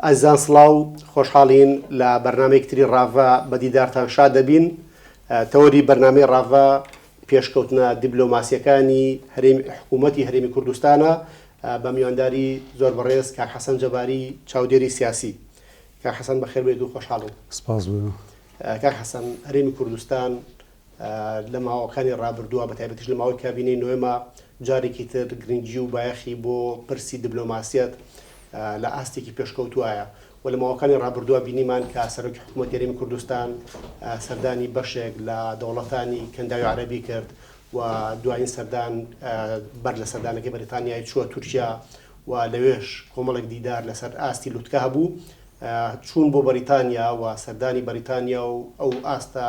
ئازان سڵاو خۆشحاڵین لە بەرنمەیەکتری ڕاڤە بە دیدارتان شاد دەبین. تەوەری بەرنمەی ڕاڤە پێشکەوتنە دیبلۆماسیەکانی حکوومەتی هەرێمی کوردستانە بە میوانداری زۆر بەڕێز کاک حەسەن جەباری چاودێری سیاسی. کاک حەسەن بەخێر بێت و خۆشحاڵم. سپاس بۆ کاک حەسەن، هەرێمی کوردستان لە ماوەکانی ڕابردووە بە تایبەتیش لە ماوەی کابینەی نوێمە جارێکی تر گرنگی و بایەخی بۆ پرسی دیبلۆماسیەت لە ئاستێکی پێشکەوتوایە و لە ماوەکانی ڕابردووە بینیمان کە سەرۆکی حکوومەتی هەرێمی کوردستان سەردانی بەشێک لە دەوڵەتانی کەنداوی عەرەبی کرد و دوایین سەردان بەر لە سەردانەکەی بەریتانیای چووە تورکیا و لەوێش کۆمەڵێک دیدار لەسەر ئاستی لوتکە هەبوو چوون بۆ بەریتانیا و سەردانی بەریتانیا و ئەو ئاستە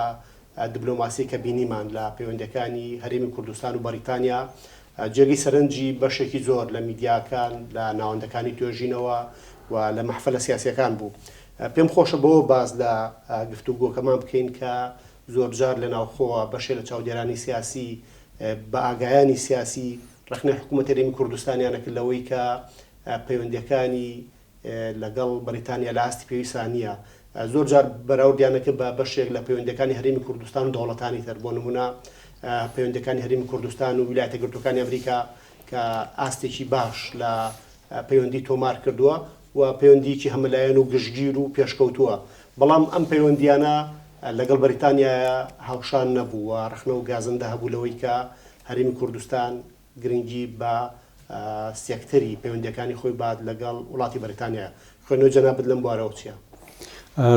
دیبلۆماسی کە بینیمان لە پەیوەندەکانی هەرێمی کوردستان و بەریتانیا جێگەی سەرنجی بەشێکی زۆر لە میدیاکان لە ناوەندەکانی توێژینەوە و لە مەحفەلە سیاسیەکان بوو. پێم خۆشە بۆ باز لە گفتوگۆکەمان بکەین کە زۆر جار لە ناوخۆوە بەشێ لە چاودێرانی سیاسی بە ئاگایانی سیاسی ڕخنەی حکوومەتی هەرێمی کوردستانیانەکرد لەوەی کە پەیوەندیەکانی لەگەڵ بەریتانیا لە ئاستی پێویستان نییە. زۆر جار بەراوردیانەکە بە بەشێک لە پەیوەندیەکانی هەرێمی کوردستان و دەوڵەتانی تر، بۆ نمونە پەیوەندەکانی هەرێمی کوردستان و ویلایەتە گرتوەکانی ئەمریکا کە ئاستێکی باش لە پەیوەندی تۆمار کردووە و پەیوەندیکی هەمەلایەن و گشتگیر و پێشکەوتووە، بەڵام ئەم پەیوەندیانە لەگەڵ بەریتانیایە هاوشان نەبوو و ڕخنە و گازندە هەبوو لەوەی کە هەرێمی کوردستان گرنگی بە سێکتەری پەیوەندیەکانی خۆی بات لەگەڵ وڵاتی بەریتانیایە. خوێنەوە جەنابەت لەم بوارەوە چییە؟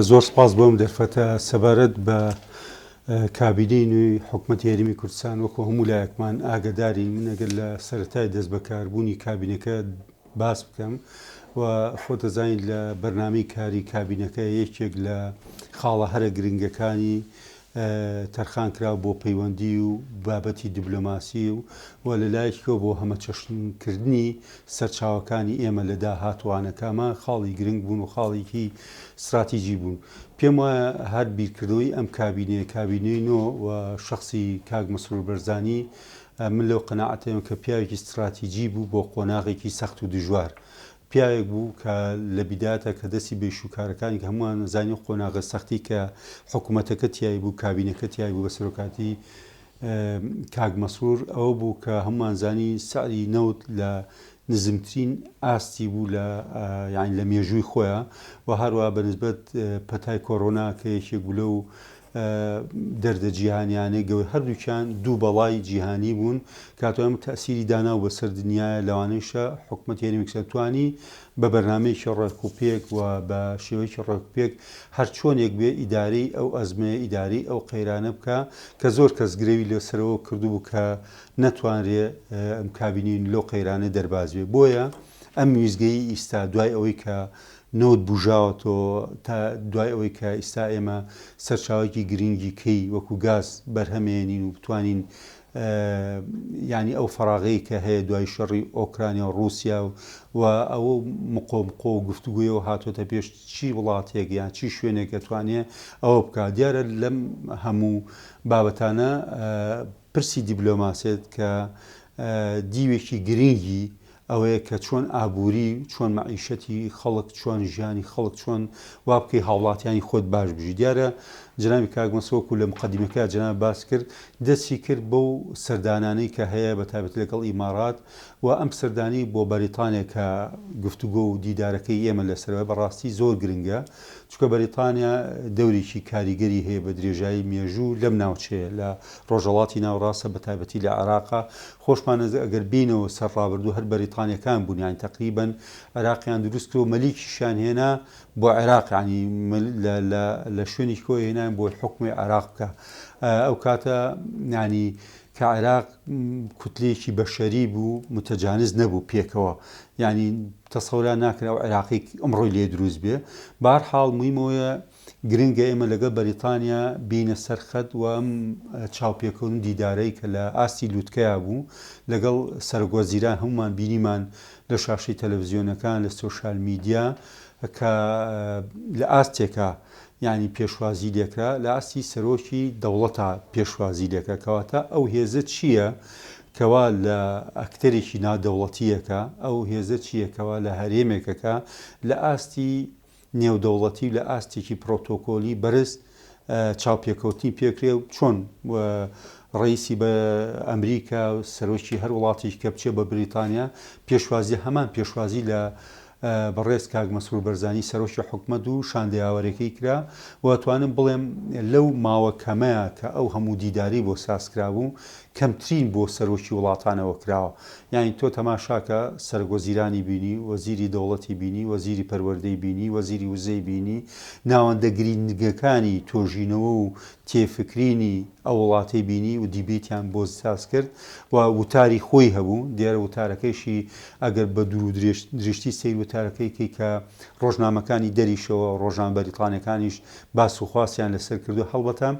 زۆر سپاس بۆم دەرفەتە سەبارەت بە کابینەی نوێی حکوومەتی هەرێمی کوردستان وەکو هەموو لایەکمان ئاگداری من ئەگەر لە سەرەتای دەست بەکاربوونی کابینەکە باس بکەم و خۆتەزانین لە بەرنامەی کاری کابینەکە یەکێک لە خاڵە هەرە گرنگەکانی تەرخانکرا بۆ پەیوەندی و بابەتی دیبلۆماسی و لەلایەکەوە بۆ هەمە چەشنکردنی سەرچاوەکانی ئێمە لە داهاتوانەکەمە خاڵی گرنگ بوون و خاڵێکی استراتیژی بوون. پێم وایە هەر بیرکردەوەی ئەم کابینەی نۆ و شخصی کاک مەسرور بەرزانی من لەو قەناعەتەیەم کە پیاوێکی استراتیژی بوو بۆ قۆناغێکی سەخت و دژوار. پیاوێک بوو کە لە بیداتە کە دەستی بێشوکارەکانی کە هەمووان زانی قۆناغە سەختی کە حکوومەتەکە تیای بوو کابینەکە تیای بوو بە سەرۆکاتی کاک مەسرور ئەوە بوو کە هەمووان زانی سعری نەوت لە نزمترین ئاستی بوو لە یعنی لە مێژووی خۆیان و هەروە بەنسبەت پەتای کۆڕۆنا کە یەکێک بوو لەو دەردە جیهانیانەی گەوەی هەردووکیان دوو بەڵای جیهانی بوون کاتوانم تەسیری دانا و بەسەر دنیاە لەوانەیشە حکوومەتی هەرێمی کوردستانی بە بەرنامەیەکی ڕێکوپێک و بە شێوەیەکی ڕێکوپێک هەر چۆنێک بێ ئیدارەی ئەو ئەزمەیە ئیداری ئەو قەیرانە بکە کە زۆر کەس گرێوی لەسەرەوە کردوبوو کە نەتوانرێ ئەم کابینین لەو قەیرانە دەرباز بێ. بۆیە ئەم ویزگەی ئیستا دوای ئەوەی کە نۆت بژاوەتەوە تا دوای ئەوەی کە ئیستا ئێمە سەرچاوێکی گرنگی کەی وەکو گاز بەرهەمێنین و بتوانین ینی ئەو فەراغەیە کە هەیە دوای شەڕی ئۆکرانیا و رووسیا و ئەوە مقۆمقۆ و گفتوگویەوە هاتوۆتە پێش چی وڵاتێک یان چی شوێنێک دەتوانێت ئەوە بکات. دیارە لەم هەموو بابەتانە پرسی دیبلۆماسیێت کە دیوێکی گرنگی ئەوەیە کە چۆن ئابووری چۆن مەعیشەتی خەڵک چۆن ژیانی خەڵک چۆن وا بکەی هاوڵاتیانی خۆت باش بژی. دیارە جنابی کاک مەسرۆک و لە مقەدیمەکە جناب باس کرد دەستی کرد بەو سەردانانەی کە هەیە بە تایبەت لەگەڵ ئیمارات و ئەم سەردانی بۆ بەریتانیا کە گفتوگۆ و دیدارەکەی ئێمە لەسەرەوە بەڕاستی زۆر گرنگە چونکە بەریتانیا دەورێکی کاریگەری هەیە بە درێژایی مێژوو لەم ناوچەیە لە ڕۆژهەڵاتی ناوڕاستە بە تایبەتی لە عێراقا خۆشمانە ئەگەر بینەوە سەر ڕابردوو هەر بەریتانیەکان بوون یان تەقریبەن عێراقیان دروست کرد و مەلیکیشان هێنا بۆ عێراق ینی لە شوێنی خۆی هێنان بۆ حکومی عێراق بکە. ئەو کاتە ینی کە عێراق کوتلەیەکی بەشەری بوو متەجانز نەبوو پێکەوە ینی تەسەوران ناکرا ئەو عێراقی ئەمڕۆی لێ دروست بێ. بەهەرحاڵ موهیمەوەیە گرنگە ئێمە لەگەڵ بەریتانیا بینە سەرخەت و ئەم چاوپێکەوتن دیدارەی کە لە ئاستی لوتکەیە بوو لەگەڵ سەرۆکوەزیران هەمومان بینیمان لە شاشەی تەلەڤیزیۆنەکان لە سۆشال میدیا کە لە ئاستێکە یعنی پێشوازی لێکرا لە ئاستی سەرۆکی دەوڵەتە پێشوازی لێکە کەواتە ئەو هێزە چییە کەوا لە ئەکتەرێکی نادەوڵەتیەکە ئەو هێزە چیەکەوە لە هەرێمێکەکە لە ئاستی نێودەوڵەتی لە ئاستێکی پرۆتۆکۆلی بەرز چاوپێکەوتنی پێکرێ و چۆن ڕئیسی بە ئەمریکا و سەرۆکی هەر وڵاتێکی کە بچێ بە بریتانیا پێشوازی هەمان پێشوازی لە بەڕێز کاک مەسرور بەرزانی سەرۆکی حکومەت و شاندەیاوەرەکەی کرا و ئەتوانم بڵێم لەو ماوە کەمەیە کە ئەو هەموو دیداری بۆ سازکرا بوو کەمترین بۆ سەرۆکی وڵاتانەوە کراوە. یانی تۆ تەماشاکە سەرگۆزیرانی بینی، وەزیری دەوڵەتی بینی، وەزیری پەروەردەی بینی، وەزیری وزەی بینی، ناوەندە گرنگەکانی تۆژینەوە و تێفکرینی ئەو وڵاتی بینی و دیبێتیان بۆ ساز کرد و وتاری خۆی هەبوو. دیارە وتارەکەیشی ئەگەر بە دوور و درشتی سیر وتارەکەیکەی کە ڕۆژنامەکانی دەریشەوە ڕۆژنامە بەریتانیەکانیش باس و خواسیان لەسەر کردو. هەڵبەتە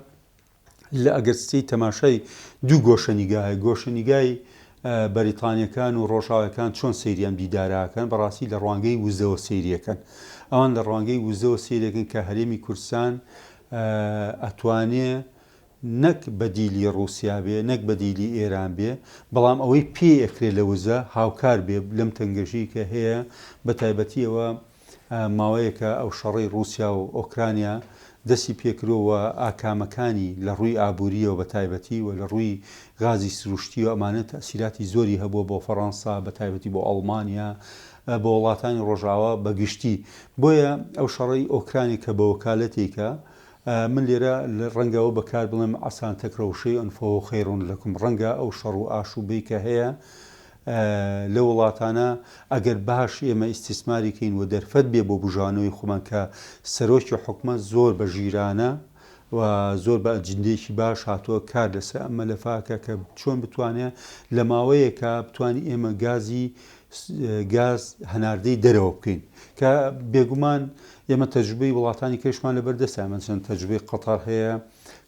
لە ئەگەستی تەماشای دوو گۆشەنیگای گۆشەنیگای بەریتانیەکان و ڕۆژاوەکان چۆن سەیریان دیداراکەن بەڕاستی لە ڕوانگەی وزەوە سەیریەکەن. ئەوان لە ڕوانگەی وزەوە سەیرەکەن کە هەرێمی کوردستان ئەتوانێ نەک بەدیلی ڕووسیا بێ نەک بەدیلی ئێران بێ، بەڵام ئەوەی پێ ئەکرێ لە وزە هاوکار بێ لەم تەنگەژی کە هەیە بە تایبەتیەوە ماوەیەکە ئەو شەڕی ڕووسیا و ئۆکرانیا دەستی پێکرۆوە ئاکامەکانی لە ڕووی ئابوووریەوە بە تایبەتی و لە ڕووی غازی سروشتی و ئەمانە تەسیراتی زۆری هەبووە بۆ فەڕەنسا بە تایبەتی بۆ ئەڵمانیا بۆ وڵاتانی ڕۆژاوە بەگشتی. بۆیە ئەو شەڕی ئۆکرانی کە بە وەکالەتێکە من لێرە ڕەنگەوە بەکار بڵێم ئاسان تەکرەوشەی ئەنفەوە خەیڕون لەکم ڕەنگە ئەو شەڕ و ئاشوبەی کە هەیە لە وڵاتانە ئەگەر باش ئێمە ئیسیسماریکەین و دەرفەت بێ بۆ بژانەوەی خۆمان کە سەرۆکی حکومەت زۆر بە ژیرانە و زۆر بە ئەجندێکی باش هاتووە کار لەسەر ئەمە لە فاکە کە چۆن بتوانێت لە ماوەیەکە بتوانانی ئێمە گاز هەناردەی دەرەوە بکەین کە بێگومان ئێمە تەجروبەی وڵاتانی کەشمان لە بەردەسە من چەند تەجروبەی قەتار هەیە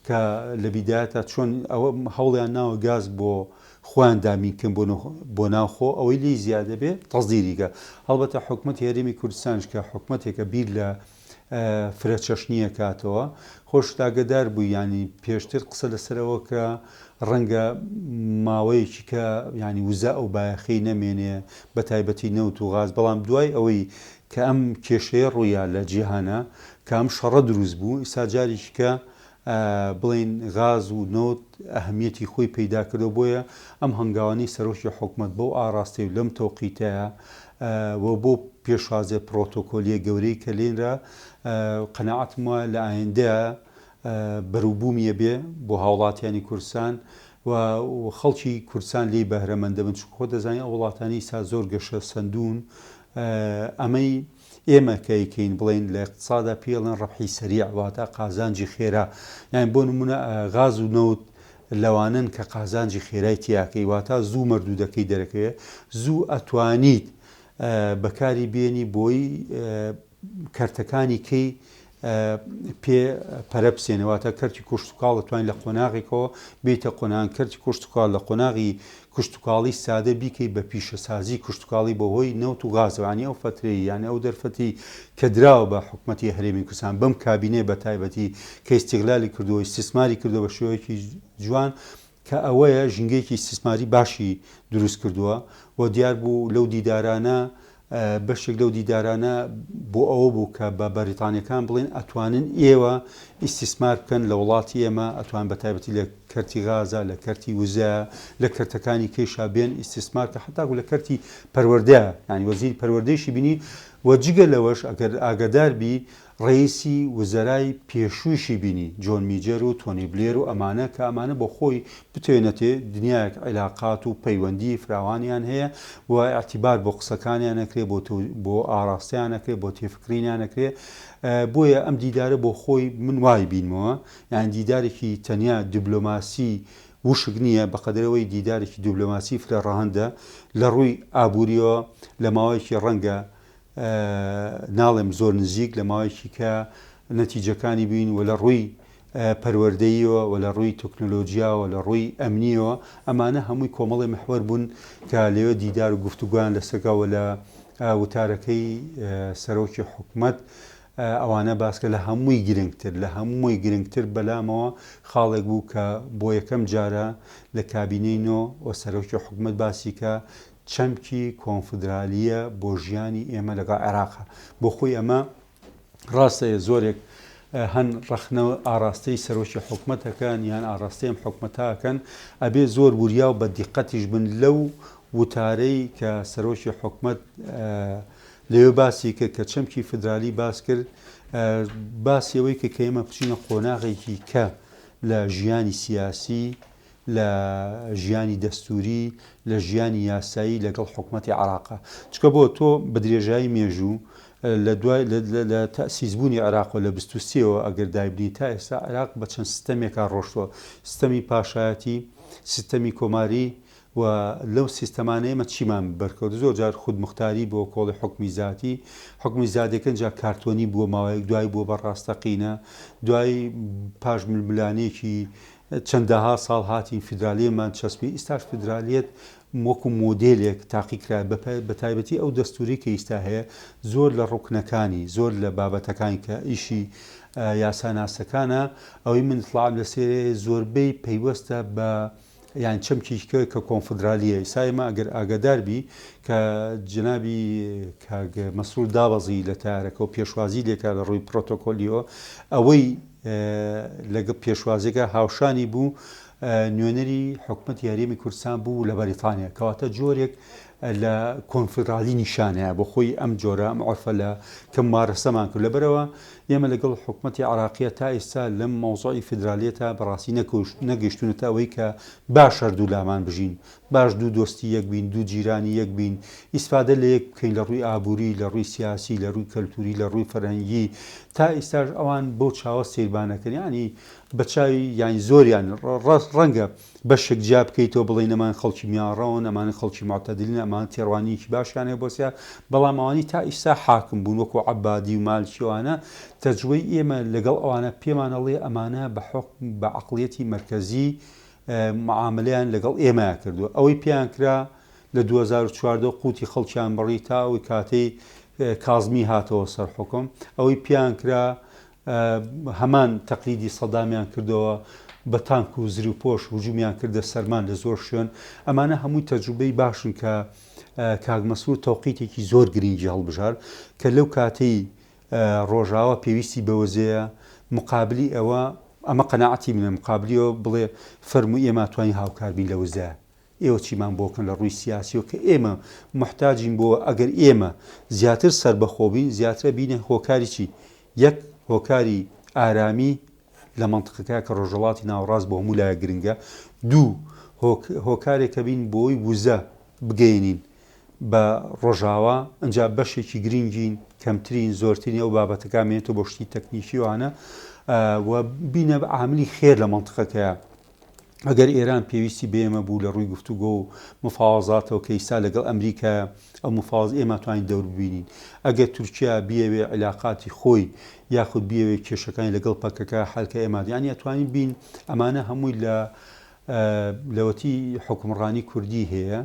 کە لە بیدایەتە چۆن ئەوە هەوڵیان ناوە گاز بۆ خۆیان دامینکەن بۆ ناوخۆ ئەوەی لی زیادە بێ تەزدیریکە. هەڵبەتە حکومەتی هەرێمی کوردستانش کە حکومەتێکە بیر لە فرەچەشنیە کاتەوە خۆش ئاگادار بوو ینی پێشتر قسە لەسەرەوە کە ڕەنگە ماوەیەکی کە ینی وزە ئەو بایەخەی نەمێنێ بە تایبەتی نەوت و غاز، بەڵام دوای ئەوەی کە ئەم کێشەیە ڕوویە لە جیهانە کە ئەم شەڕە دروست بوو ئیسا جارێکی کە بڵین غاز و نەوت ئەهمیەتی خۆی پەیدا کردو. بۆیە ئەم هەنگاوانی سەرۆکی حکومەت بەو ئاراستی و لەم تۆقیتەیە و بۆ پێشوازێ پرۆتۆکۆلیە گەورەی کە لێنرا قەناعەتم وایە لە ئایندەیە بەرووبوومیە بێ بۆ هاوڵاتیانی کوردستان و خەڵکی کوردستان لێی بەهرەمەندە بن. خۆ دەزانین ئەو وڵاتانی ئیسا زۆر گەشە سندون ئەمەی ئێمە کەیکەین بڵین لە اقتصادا پێڵێن ڕەبحی سەریع واتە قازانجی خێرا، یان بۆ نمونە غاز و نەوت لەوانن کە قازانجی خێرای تیاکەی واتە زوو مردوودەکەی دەرەکەوێت زوو ئەتوانیت بەکاری بێنی بۆی کەرتەکانی کەی پێ پەرە بسێنەواتە کەرتی کوشتتوکاڵ دەتوانین لە قۆناغێکەوە بێتە قۆناغ کەرتی کوشتتوکاڵ لە قۆناغی کوشتتوکاڵی سادە بیکەی بە پیشەسازی کوشتتوکاڵی بەهۆی نەوت و غازەوانی ئەو فترەی یانە ئەو دەرفەتی کە دراوە بە حکومەتی هەرێمی کوردستان بەم کابینێ بە تایبەتی کە ئیستیغلالی کردووە ئیستیسماری کردووە بە شێوەیەکی جوان کە ئەوەیە ژینگەیەکی ئیستیسماری باشی دروست کردووە و دیار بوو لەو دیدارانە بەشێک لەو دیدارانە بۆ ئەوە بوو کە بە بەریتانیەکان بڵێن ئەتوانن ئێوە ئیسیسمار بکەن لە وڵاتی ئێمە ئەتوان بە تایبەتی لە کەرتی غازە لە کەرتی وزە لە کەرتەکانی کێشا بێن ئیسیسمار کە حتاکو لە کەرتی پەروەردەیە ینی وەزیری پەروەردەیشی بینی و جگە لەوەش ئەگەر ئاگادار بی ڕئیسی وزەرای پێشوویشی بینی جۆن میجەر و تۆنی بلێر و ئەمانە کە ئەمانە بۆ خۆی بتوێنێتێ دنیایەک عیلاقات و پەیوەندی فراوانیان هەیە و ئاعتیبار بۆ قسەکانیان نەکرێ بۆ ئاراستیان نەکرێ بۆ تێفکرینیان نەکرێ. بۆیە ئەم دیدارە بۆ خۆی من وای بینمەوە یان دیدارێکی تەنیا دیبلۆماسی وشک نییە بەقەدرەوەی دیدارێکی دیبلۆماسی فرە ڕەهەندە لە ڕووی ئابوووریەوە لە ماوەیەکی ڕەنگە ناڵێم زۆر نزیک لە ماوەیەکی کە نەتیجەکانی بین و لە ڕووی پەروەردەییەوە و لە ڕووی تەکنۆلۆژیاوە لە ڕووی ئەمنیەوە ئەمانە هەمووی کۆمەڵی محور بوون کە لێوە دیدار و گفتوگویان لەسەرگاوە لە وتارەکەی سەرۆکی حکومەت ئەوانە باسکە لە هەمووی گرنگتر بەلامەوە خاڵێک بوو کە بۆ یەکەم جارە لە کابینەی نۆ و سەرۆکی حکومەت باسی کە چەمکی کۆنفدرالیە بۆ ژیانی ئێمە لەگەڵ عێراقا بۆ خۆی ئەمە ڕاستەیە زۆرێک هەن ڕەخنەوە ئاراستەی سەرۆکی حکوومەتەکان یان ئاراستەیەم حکوومەتاکەن ئەبێ زۆر وریا و بە دیقەتیش بن لەو وتارەی کە سەرۆکی حکوومەت لەوێ باسی کە چەمکی فدرالی باس کرد باسیەوەی کە ئێمە بچینە قۆناغێکی کە لە ژیانی سیاسی لە ژیانی دەستوری لە ژیانی یاسایی لەگەڵ حکوومەتی عێراقا چکە بۆ تۆ بە درێژایی مێژوو لە دوای لە تەسیزبوونی عێراق و لە 23ەوە ئەگەر دایبنی تا ئێستا عێراق بە چەند سیستەمێکا ڕۆشتووە سیستەمی پاشایەتی سیستەمی کۆماری و لەو سیستەمانەیەمە چیمان بەرکەوت زۆر جار خود مختاری بۆ کۆڵی حکمی زاتی حکمی زادەکەن جا کارتۆنی بووە ماوەیەک دوای بووە بەڕاستەقینە دوای پاش ململانێکی چەندەها ساڵ هاتین فیدرالیەمان چەسپی ئێستاش فیدرالیەت وەکو مۆدێلێک تاقیکرا بە تایبەتی ئەو دەستوری کە ئێستا هەیە زۆر لە ڕوکنەکانی زۆر لە بابەتەکانی کە ئیشی یاساناسەکانە ئەوەی من دڵام لەسێرێ زۆربەی پەیوەستە بە یان چەمکیکە کە کۆنفدرالیە ئیسایمە ئەگەر ئاگاداربی کە جنابی مەسرور دابەزی لە تارەکە و پێشوازی لێکا لە ڕووی پرۆتۆکۆلیەوە ئەوەی لەگە پێشوازێکە هاوشانی بوو نوێنەری حکوومەت یاریەمی کوردستان بوو لە بەریتانیا کەواتە جۆرێک لە کۆنفدرالی نیشانەیە بۆ خۆی ئەم جۆرە ئەم عرفە لە کەم مارەسەمان کرد لەبەرەوە ئێمە لەگەڵ حکوومەتی عێراقیە تا ئێستا لەم مەوزوعی فیدرالیەتە بەڕاستی نەگەیشتونەتە ئەوەی کە باش هەردوو لامان بژین باش دوو دۆستی یەک بین دوو جیرانی یەک بین ئیسفادە لە یەک بکەین لە ڕووی ئابووری لە ڕووی سیاسی لە ڕووی کەلتوری لە ڕووی فەرهەنگی تا ئێستاش ئەوان بۆ چاوە سیربانەکەن ینی بە چاوی یانی زۆریان ڕەنگە بەشێک جا بکەیتەوە بڵێ ئەمان خەڵکی میانڕەون ئەمانە خەڵکی معتەدلین ئەمان تێڕوانیکی باشیانێ بۆسیە بەڵام ئەوانی تا ئێستا حاکم بوون وەکو عەبادی و مالکیوانە تەجوبەی ئێمە لەگەڵ ئەوانە پێمانەڵێ ئەمانە بە عەقڵیەتی مەرکەزی معاملەیان لەگەڵ ئێمەیە کردووە ئەوەی پیان کرا لە 2014 قوتی خەڵکیان بڕی تاوی کاتەی کازمی هاتەوە سەر حکم ئەوەی پیان کرا هەمان تەقلیدی سەدامیان کردەوە بە تانک و زری و پۆش هجومیان کردە سەرمان لە زۆر شوێن ئەمانە هەمووی تەجروبەی باشن کە کاک مەسرور تەوقیتێکی زۆر گرنگی هەڵبژار کە لەو کاتەی ڕۆژاوە پێویستی بەوەزەیە مقابلی ئەوە ئەمە قەناعەتی منە مقابلیەوە بڵێ فەرمووی ئێمە توانین هاوکاربین لە وزایە ئێوە چیمان بۆکەن لە ڕووی سیاسیەوە کە ئێمە محتاجین بۆ ئەگەر ئێمە زیاتر سربەخۆبین زیاترە بینە هۆکاری چی یەک هۆکاری ئارامی لە منطقەکە کە ڕۆژەڵاتی ناوەڕاست بۆ هەموو لایە گرنگە دوو هۆکارێکە بین بۆی وزە بگەینین بە ڕۆژاوە ئەنجا بەشێکی گرنگین کەمترین زۆرترین ئەو بابەتەکانێتەوە بۆ شتی تەکنیکیوانە و بینە بە عاملی خێر لە منطقەکەیە ئەگەر ئێران پێویستی بێمە بوو لە ڕووی گفتوگۆ و مفاوەزاتەوە کە ئێستا لەگەڵ ئەمریکا ئەو مفاوەز ئێمە توانین دەور ببینین ئەگەر تورکیا بیەوێ علاقاتی خۆی یاخود بیەوێ کێشەکانی لەگەڵ پەکەکە حەلکە ئێمە یانی ئەتوانین بین ئەمانە هەمووی لەوەتی حکومڕانی کوردی هەیە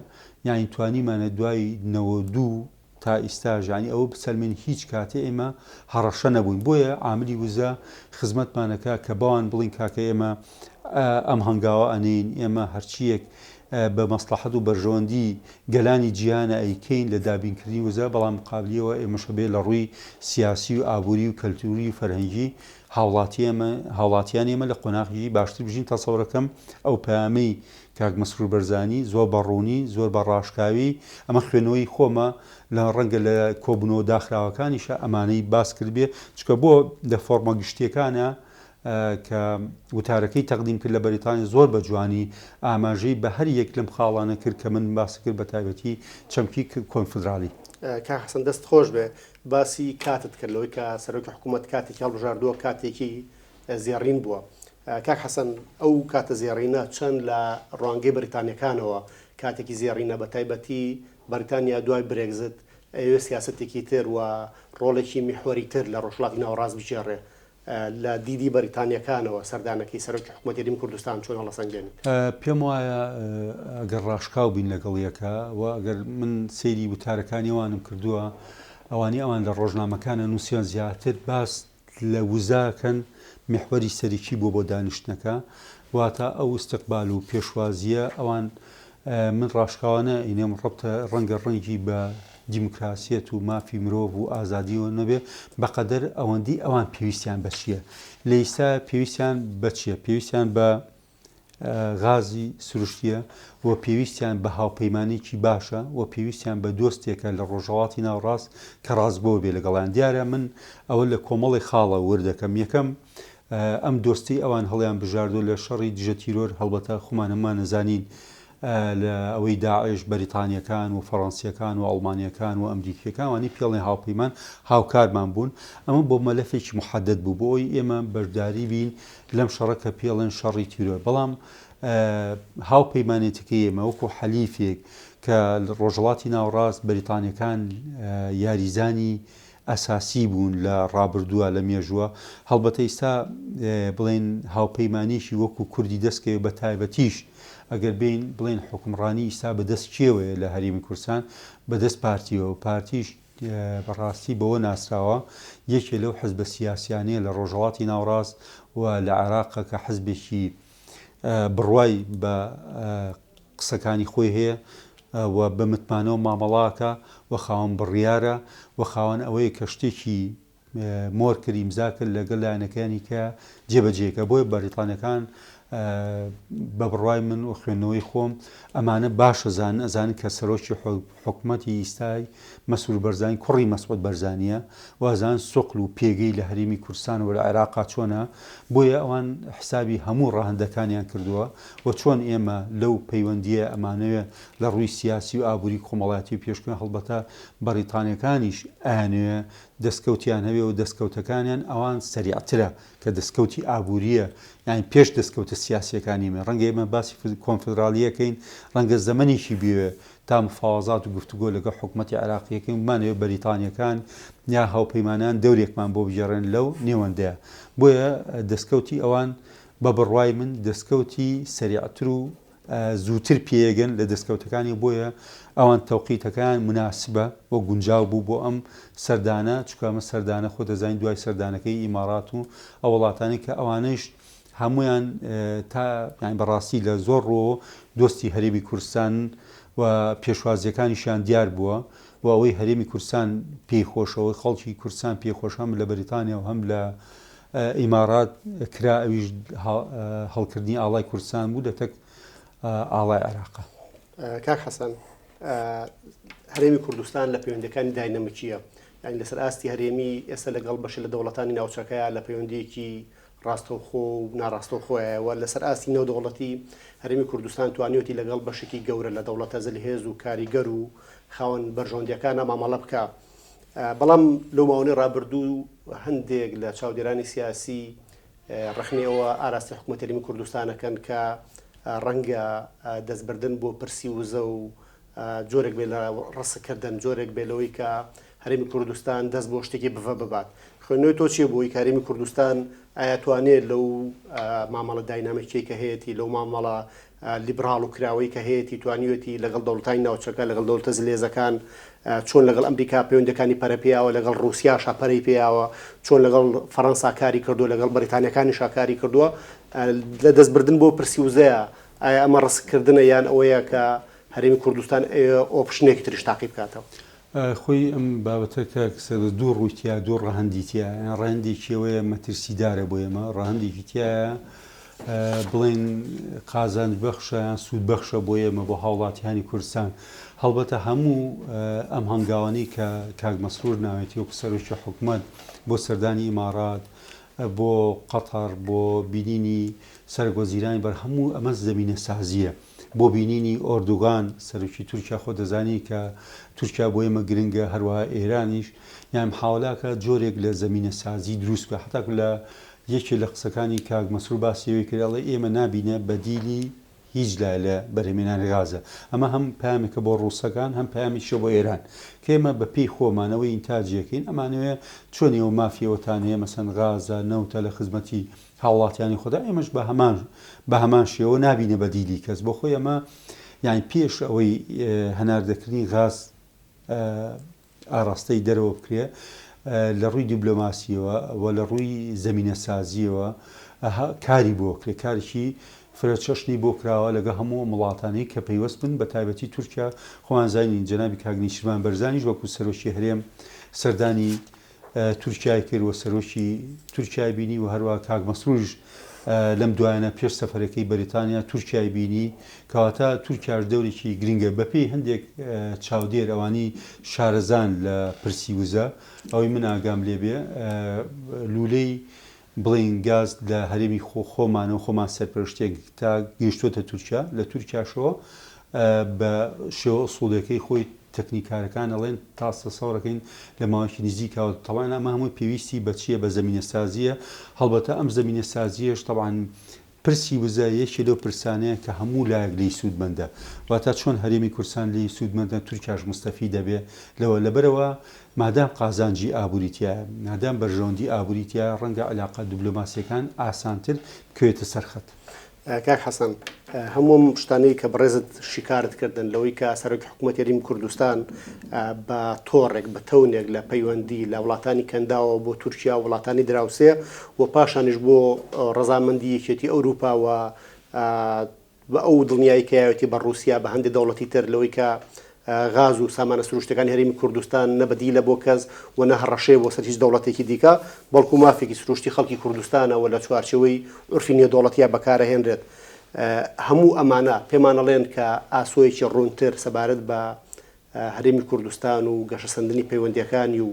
یانی توانیمانە دوای 92 تا ئیستاژانی ئەوە بسەلمێن هیچ کاتێ ئێمە هەڕەشە نەبووین بۆیە عاملی وزە خزمەتمانەکە کە باوان بڵین کاکە ئێمە ئەم هەنگاوە ئەنین ئێمە هەرچیەک بە مەسلحەت و بەرژەوەندی گەلانی جیهانە ئەیکەین لە دابینکردنی وزە بەڵام مقابلیەوە ئێمەشەبێ لە ڕووی سیاسی و ئابووری و کەلتوری و فەرهەنگی هاوڵاتیان ئێمە لە قۆناغی باشتر بژین تەسەوڕەکەم ئەو پەیامەی کاک مەسرور بەرزانی زۆر بەڕوونی زۆر بە ڕاشکاوی ئەمە خوێنەوەی خۆمە لە ڕەنگە لە کۆبوونەوە داخراوەکانیشە ئەمانەی باس کردبێ چکە بۆ لە فۆرمە گشتیەکانە کە وتارەکەی تەقدیم کرد لە بەریتانیا زۆر بە جوانی ئاماژەی بە هەر یەک لەم خاڵانە کرد کە من باس کرد بە تایبەتی چەمکی کۆنفدرالی کاک حەسەن دەست خۆش بێ باسی کاتت کرد لەوەی کە سەرۆکی حکوومەت کاتێکی هەڵبژاردووە کاتێکی زێڕین بووە کاک حەسەن ئەو کاتە زێڕینە چەند لە ڕوانگەی بەریتانیەکانەوە کاتێکی زێڕینە بە تایبەتی بەریتانیا دوای برێگزت ئەوێ سیاسەتێکی تر و ڕۆڵێکی میحوەری تر لە ڕۆژهەڵاتی ناوەڕاست بچێڕێ لە دیدی بەریتانیەکانەوە سەردانەکەی سەرۆکی حکوومەتی یاریمی کوردستان چۆن هەڵەسەنگێنن پێم وایە ئەگەر ڕاشکاو بین لەگەڵ یەکە و ئەگەر من سەیری وتارەکانیوانم کردووە ئەوانی ئەوان لە ڕۆژنامەکانە نووسیان زیاتر باس لە وزاکەن محوەری سەرکی بۆ دانیشتنەکە واتە ئەو استقبال و پێشوازیە ئەوان من ڕاشکاوانە ئینێم ڕەنگە ڕەنگی بە دیموکراسیەت و مافی مرۆڤ و ئازادیەوە نەبێ بەقەدەر ئەوەندی ئەوان پێویستیان بە چییە لە ئێستا پێویستیان بە چییە پێویستیان بە غازی سروشتیە و پێویستیان بە هاوپەیمانێکی باشە و پێویستیان بە دۆستێکە لە ڕۆژهەڵاتی ناوڕاست کە ڕاستبەوە بێ لەگەڵیان دیارە من ئەوە لە کۆمەڵی خاڵە وردەکەم یەکەم ئەم دۆستی ئەوان هەڵیان بژاردو لە شەڕی دژە تیرۆر هەڵبەتە خۆمانەمان نەزانین لە ئەوەی داعش بەریتانیەکان و فەڕەنسیەکان و ئەڵمانیەکان و ئەمریکیەکان وانی پێڵێن هاوپەیمان هاوکارمان بوون ئەمە بۆ مەلەفێکی محەدەد بوو بۆ ئەوی ئێمە بەشداری بین لەم شەڕە کە پێڵێن شەڕی تیرۆر بەڵام هاوپەیمانێتەکەی ئێمە وەکو حەلیفێک کە ڕۆژهەڵاتی ناوڕاست بەریتانیەکان یاریزانی ئەساسی بوون لە ڕابردووە لە مێژووە هەڵبەتە ئێستا بڵێن هاوپەیمانیشی وەکو کوردی دەستکەوێ بە تایبەتیش ئەگەر بین بڵێن حکمڕانی ئیستا بەدەست کێوەیە لە هەرێمی کوردستان بەدەست پارتیەوە پارتیش بەڕاستی بەوە ناسراوە یەکێ لەو حزبە سیاسیانەیە لە ڕۆژهەڵاتی ناوڕاست و لە عێراقە کە حزبێکی بڕوای بە قسەکانی خۆی هەیە و بە متمانەوە مامەڵاکە و خاوەن بڕیارە و خاوەن ئەوەیە کە شتێکی مۆر کردی ئیمزا کرد لەگەڵ لایەنەکانی کە جێبەجێکە بۆیە بەریتانیەکان بە بڕوای من و خوێندنەوەی خۆم ئەمانە باشە ئەزانن کە سەرۆکی حکوومەتی ئیستای مەسعود بەرزانی کوڕی مەسعود بەرزانیە و ئەزان سوقل و پێگەی لە هەرێمی کوردستان و لە عێراقا چۆنە بۆیە ئەوان حسابی هەموو ڕاهەندەکانیان کردووە و چۆن ئێمە لەو پەیوەندیە ئەمانەوە لە ڕووی سیاسی و ئابووری کۆمەڵایەتی و پێشکەوتن هەڵبەتە بەریتانیەکانیش ئەیانوێ دەستکەوتیان هەبێ و دەستکەوتەکانیان ئەوان سەریعترە کە دەستکەوتی ئابووریە یان پێش دەستکەوتە سیاسیەکانی من ڕەنگە ئێمە باسی کۆنفدرالیەکەین ڕەنگە زەمەنێکی بوێ تا مفاوەزات و گفتوگۆ لەگەڵ حکوومەتی عێراقیەکەی ومانەوێ بەریتانیەکان یا هاوپەیمانان دەورێکمان بۆ بژێڕن لەو نێوەندەیە بۆیە دەستکەوتی ئەوان بە بڕوای من دەستکەوتی سەریعتر و زووتر پێگەن لە دەستکەوتەکانی بۆیە ئەوان تەوقیتەکان مناسبە و گونجاو بوو بۆ ئەم سەردانە چکە ئەمە سەردانە خۆ دەزانین دوای سەردانەکەی ئیمارات و ئەو وڵاتانی کە ئەوانش هەمویان تا بەڕاستی لە زۆر ڕۆ دۆستی هەرێمی کوردستان و پێشوازیەکانیشیان دیار بووە و ئەوەی هەرێمی کوردستان پێیخۆشەوەی خەڵکی کوردستان پێخۆش هەم لە بەریتانیا و هەم لە ئیمارات کرا ئەویش هەڵکردنی ئاڵای کوردستان بوو دەتەک ئاڵای عێراقە. کاک حەسەن هەرێمی کوردستان لە پەیوەندەکانی داینەمەکیە یعنی لەسەر ئاستی هەرێمی ئێستا لەگەڵ بەشە لە دەوڵەتانی ناوچەکەیە لە پەیوەندیەکی ڕاستەوخۆ و ناڕاستەوخۆیەوە لەسەر ئاستی نێودەوڵەتی هەرێمی کوردستان توانیوەتی لەگەڵ بەشێکی گەورە لە دەوڵەتە جەلهێز و کاریگەر و خاوەن بەرژەوەندیەکانە مامەڵە بکە بەڵام لەو ماوەی ڕابردوو هەندێک لە چاودێرانی سیاسی ڕخنەوە ئاراستی حکوومەتی هەرێمی کوردستانەکەن کە ڕەنگە دەستبردن بۆ پرسی وزە و جۆرێک بێ لە ڕستکردن جۆرێک بێلەوەی کە هەرێمی کوردستان دەست بۆ شتێکی بڤە ببات خوێنەوەی تۆ چیە بۆی کە هەرێمی کوردستان ئایا توانێت لەو مامەڵە داینامیکەی کە هەیەی لەو مامەڵە لیبراڵ و کراوەی کە هەیەی توانیوەتی لەگەڵ دەوڵەتانی ناوچەکە لەگەڵ دەوڵەتە جلێزەکان چۆن لەگەڵ ئەمریکا پەیوەندەکانی پەرەپیاوە لەگەڵ رووسیا شاپەرەی پێیاوە چۆن لەگەڵ فەڕەنسا کاری کردووە لەگەڵ بەریتانیەکانی شاکاری کردووە لە دەستبردن بۆ پرسی وزەیە ئایا ئەمە ڕستکردنە یان ئەوەیە کە هەرێمی کوردستان ئۆپشنێکی تریش تاقی بکاتەوە خۆی ئەم بابەتە کە دوو ڕوویتیا دوو ڕەهەندیتیە ڕەهەندێکیەوەیە مەترسیدارە بۆ ئێمە ڕەهەندێکی تایە بڵێن قازانج بەخشە یان سوود بەخشە بۆ ئێمە بۆ هاوڵاتیانی کوردستان هەڵبەتە هەموو ئەم هەنگاوانەی کە کاک مەسرور ناوێتی وەکو سەرۆکی حکوومەت بۆ سەردانی ئیمارات بۆ قەتەر بۆ بینینی سەرگۆزیرانی بەر هەموو ئەمە زەمینە سازیە بۆ بینینی ئۆردوگان سەرۆکی تورکیا خۆ دەزانی کە تورکیا بۆ ئێمە گرنگە هەروەها ئێرانیش یان حاولاکە جۆرێک لە زەمینە سازی دروست بە حتا لە یەکێ لە قسەکانی کاک مەسرور باسیەوەی کردڵێ ئێمە نابینە بەدیلی هیچ لای لە بەرهەمێنانی غازە ئەمە هەم پامێکە بۆ ڕووسەکان هەم پامیشە بۆ ئێران کە ئێمە بە پێی خۆمانەوەی ئینتاجیەکەین ئەمانەوە چۆنیەوە مافیەوەتان هەیە مەسەن غازە نەوتە لە خزمەتی هاوڵاتیانی خۆدا ئێمەش بە هەمان شێوە نابینە بەدیلی کەس بۆ خۆی ئەمە یانی پێش ئەوەی هەناردەکردنی غاز ئاراستەی دەرەوە بکرێ لە ڕووی دیبلۆماسیەوە و لە ڕووی زەمینە سازیەوە کاری بۆ کرێ کارێکی فرەچەشنی بۆ کراوە لەگە هەموو وڵاتانی کە پەیوەست بن بە تایبەتی تورکیا خۆمان زانین جەنابی کاگنی شیرمان بەرزانیش وەکو سەرۆکی هەرێم سەردانی تورکیای کرد و سەرۆکی تورکیای بینی و هەروە کاک مەسروژ لەم دوایانە پێش سەفەرەکەی بەریتانیا تورکیای بینی کەواتە تورکیاش دەورێکی گرنگە بەپێی هەندێک چاودێر ئەوانی شارەزان لە پرسی وزە ئەوەی من ئاگام لێبێ لولەی بڵین گاز لە هەرێمی خۆمانەوە خۆمان سەرپەرشتێک تا گەیشتۆتە تورکیا لە تورکیاشەوە بە شێوە ئوسوڵەکەی خۆی تەکنیکارەکان ئەڵێن تا سەسەڕەکەین لە ماوەیەکی نزیکەوە تەواوان ئەمە هەمووی پێویستی بە چییە بە زەمینە سازیە هەڵبەتە ئەم زەمینە سازیەش تەواان پرسی وزە یەکی لەو پرسانەیە کە هەموو لایەک لی سوودمەندە واتە چۆن هەرێمی کورسان لی سوودمەندە تورکیاش مستەفی دەبێ لەوە لەبەرەوە مادام قازانجی ئابووریتە مادام بەرژەوەندی ئابووریتە ڕەنگە علاقە دیبلۆماسیەکان ئاسانتر بکوێتە سەرخەت. کاک حەسەن هەموو شتانەی کە بەڕێزت شیکارت کردن لەوەی کە سەرۆکی حکوومەتی هەرێمی کوردستان بە تۆڕێک بە تەونێک لە پەیوەندی لە وڵاتانی کەنداوە بۆ تورکیا و وڵاتانی دراوسێ و پاشانیش بۆ ڕەزامەندی یەکێتی ئەوروپاوە بە ئەو دڵنیایی کەیاوەتی بە رووسیا بە هەندێک دەوڵەتی تر لەوەی کە غاز و سامانە سروشتەکانی هەرێمی کوردستان نەبەدی لە بۆ کەس و نەهڕەشێ بۆ سەر هیچ دەوڵەتێکی دیکە بەڵکو مافێکی سروشتی خەڵکی کوردستانەوە لە چوارچەوەی عورفی نێودەوڵەتیە بەکارەهێنرێت هەموو ئەمانە پێمانەڵێن کە ئاسۆیەکی ڕوونتر سەبارەت بە هەرێمی کوردستان و گەشەسەندنی پەیوەندیەکانی و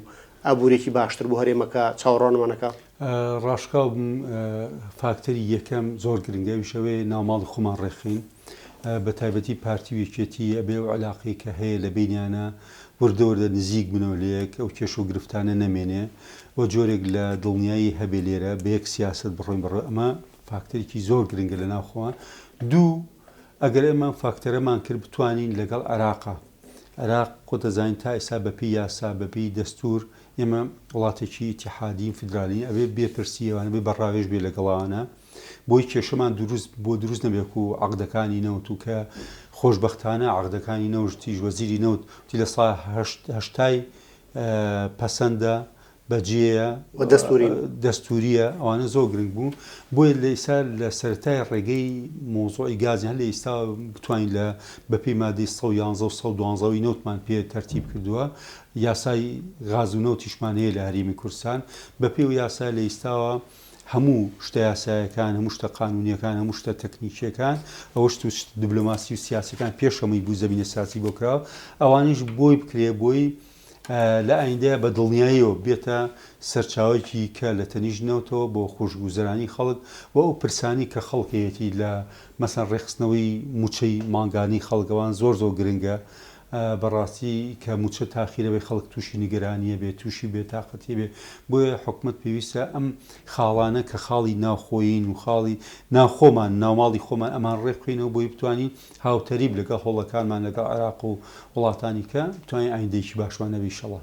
ئابوورێکی باشتر بۆ هەرێمەکە چاوەڕوانمانەکە ڕاشقاو فاکتەری یەکەم زۆر گرنگەوی شەوەیە ناوماڵی خۆمان ڕێخین بە تایبەتی پارتی و یەکێتی ئەبێ و علاقی کە هەیە لە بینیانە وردەوردە نزیک بنەوە لەیەک ئەو کێش و گرفتانە نەمێنێ بۆ جۆرێک لە دڵنیایی هەبێ لێرە بە یەک سیاست بڕۆین بڕۆ ئەمە فاکتەرێکی زۆر گرنگە لە ناوخۆوان دوو ئەگەر ئێمە فاکتەرەمان کرد بتوانین لەگەڵ عێراقا عێراق خۆتەزانین تا ئێستا بەپی یاسا بەپی دەستور ئێمە وڵاتێکی ئیتیحادی فیدرالی ئەوێ بێپرسیەوانە بێ بەڕاوێژ بێ لەگەڵاوانە بۆی کێشەمان دروست نەبێت و عەقدەکانی نەوت و کە خۆشبەختانە عەقدەکانی نەوتی وەزیری نەوت تی لە ساڵ هەشتای پەسەندە بەجێیە دەستوریە ئەوانە زۆر گرنگ بوو بۆیە لە ئێستا لە سەرەتای ڕێگەی مۆزۆی گازی هەن لە ئێستا بتوانین لە بەپێی مادەی 111 و 112 نەوتمان پێ تەرتیب کردووە یاسای غاز و نەوتیشمان هەیە لە هەرێمی کوردستان بەپێ و یاسا لە ئێستاوە هەموو شتە یاسایەکان هەموو شتە قانونیەکان هەموو شتە تەکنیکیەکان ئەوە شت دیبلۆماسی و سیاسەکان پێشەمەی بوو زەمینە سیاسی بۆ کراوە ئەوانیش بۆی بکرێ بۆی لە ئایندەیە بە دڵنیاییەوە بێتە سەرچاوێکی کە لە تەنیژنەوتەوە بۆ خۆشگوزەرانی خەڵک و ئەو پرسانی کە خەڵکەیەتی لە مەسەن ڕێخستنەوەی موچەی مانگانی خەڵکەوان زۆر گرنگە بەڕاستی کە موچە تاخیرەوەی خەڵک تووشی نیگەرانیە بێت تووشی بێتاقەتی بێ بۆیە حکومت پێویستە ئەم خاڵانە کە خاڵی ناوخۆین و خاڵی ناوخۆمان ناوماڵی خۆمان ئەمان ڕێکخوێنەوە بۆی بتوانین هاوتەریب لەگەڵ هۆڵەکانمان لەگەڵ عێراق و وڵاتانی کە بتوانین ئایندەیەکی باشمان نەبێ ئینشەڵڵا.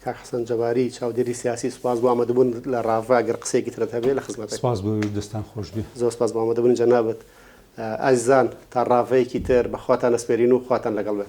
کاک حەسەن جەباری چاودێری سیاسی سوپاس بۆ ئامادەبوون لە ڕاڤا گەر قسێکی ترت هەبێ لە خزمەتەکە. سپاس بۆ دەستان خۆش بێ. زۆر سپاس بۆ ئامادەبوون جەنابەت. ئازیزان تا ڕاڤەیەکی تر بەخواتان ئەسپێرین و خواتان لەگەڵ بێت.